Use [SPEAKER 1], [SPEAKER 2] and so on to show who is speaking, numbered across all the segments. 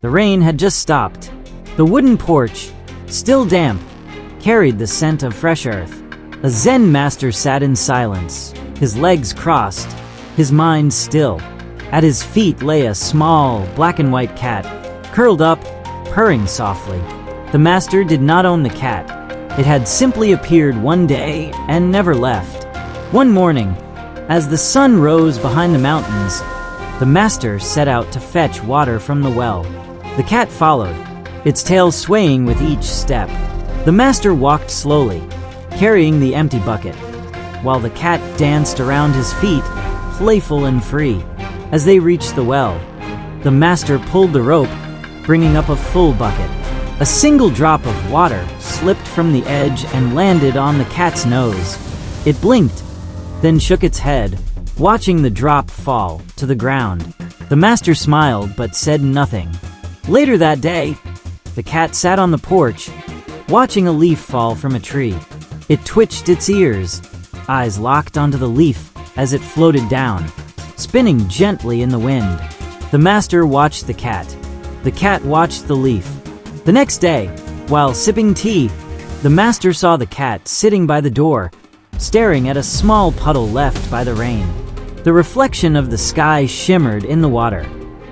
[SPEAKER 1] The rain had just stopped. The wooden porch, still damp, carried the scent of fresh earth. A Zen master sat in silence, his legs crossed, his mind still. At his feet lay a small, black and white cat, curled up, purring softly. The master did not own the cat. It had simply appeared one day and never left. One morning, as the sun rose behind the mountains, the master set out to fetch water from the well. The cat followed, its tail swaying with each step. The master walked slowly, carrying the empty bucket, while the cat danced around his feet, playful and free. As they reached the well, the master pulled the rope, bringing up a full bucket. A single drop of water slipped from the edge and landed on the cat's nose. It blinked, then shook its head, watching the drop fall to the ground. The master smiled but said nothing. Later that day, the cat sat on the porch, watching a leaf fall from a tree. It twitched its ears, eyes locked onto the leaf as it floated down, spinning gently in the wind. The master watched the cat. The cat watched the leaf. The next day, while sipping tea, the master saw the cat sitting by the door, staring at a small puddle left by the rain. The reflection of the sky shimmered in the water.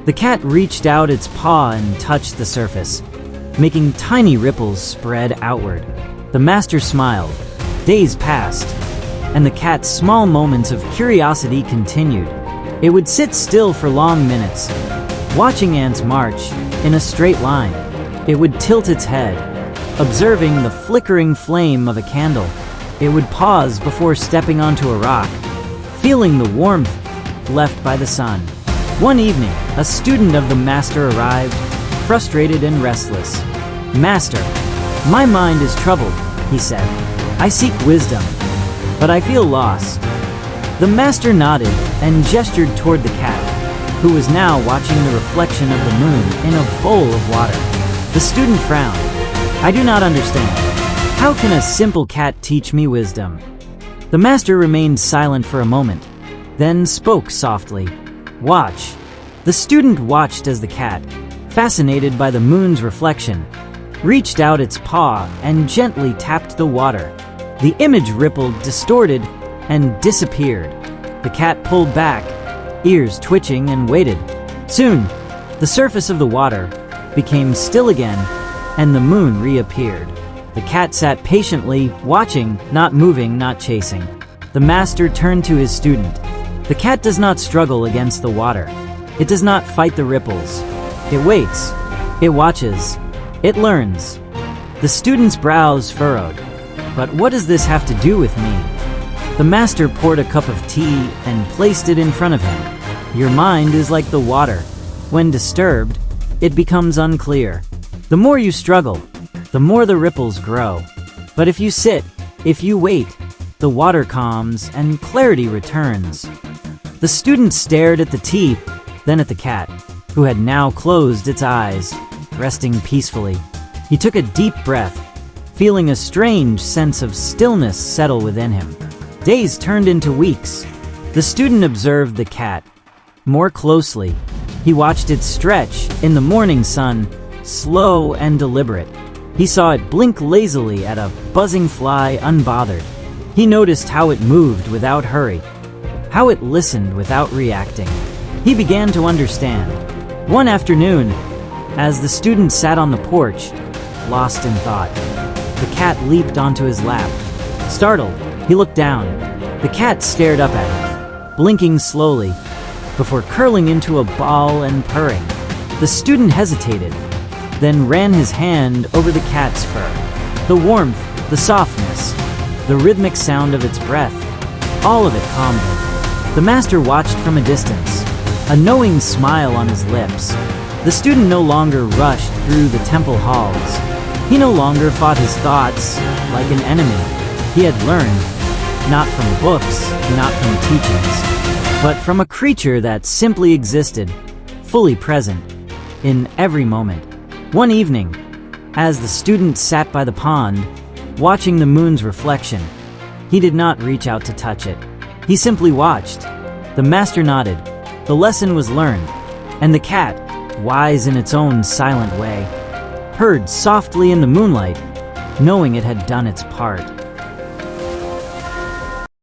[SPEAKER 1] The cat reached out its paw and touched the surface, making tiny ripples spread outward. The master smiled. Days passed, and the cat's small moments of curiosity continued. It would sit still for long minutes, watching ants march in a straight line. It would tilt its head, observing the flickering flame of a candle. It would pause before stepping onto a rock, feeling the warmth left by the sun. One evening, a student of the master arrived, frustrated and restless. "Master, my mind is troubled," he said. "I seek wisdom, but I feel lost." The master nodded and gestured toward the cat, who was now watching the reflection of the moon in a bowl of water. The student frowned. "I do not understand. How can a simple cat teach me wisdom?" The master remained silent for a moment, then spoke softly. "Watch." The student watched as the cat, fascinated by the moon's reflection, reached out its paw and gently tapped the water. The image rippled, distorted, and disappeared. The cat pulled back, ears twitching, and waited. Soon, the surface of the water became still again, and the moon reappeared. The cat sat patiently, watching, not moving, not chasing. The master turned to his student. The cat does not struggle against the water. It does not fight the ripples. It waits. It watches. It learns. The student's brows furrowed. But what does this have to do with me? The master poured a cup of tea and placed it in front of him. Your mind is like the water. When disturbed, it becomes unclear. The more you struggle, the more the ripples grow. But if you sit, if you wait, the water calms and clarity returns. The student stared at the tea, then at the cat, who had now closed its eyes, resting peacefully. He took a deep breath, feeling a strange sense of stillness settle within him. Days turned into weeks. The student observed the cat more closely. He watched it stretch in the morning sun, slow and deliberate. He saw it blink lazily at a buzzing fly unbothered. He noticed how it moved without hurry, how it listened without reacting. He began to understand. One afternoon, as the student sat on the porch, lost in thought, the cat leaped onto his lap. Startled, he looked down. The cat stared up at him, blinking slowly, before curling into a ball and purring. The student hesitated, then ran his hand over the cat's fur. The warmth, the softness, the rhythmic sound of its breath, all of it calmed him. The master watched from a distance, a knowing smile on his lips. The student no longer rushed through the temple halls. He no longer fought his thoughts like an enemy. He had learned, not from books, not from teachings, but from a creature that simply existed, fully present, in every moment. One evening, as the student sat by the pond, watching the moon's reflection, he did not reach out to touch it. He simply watched. The master nodded. The lesson was learned, and the cat, wise in its own silent way, purred softly in the moonlight, knowing it had done its part.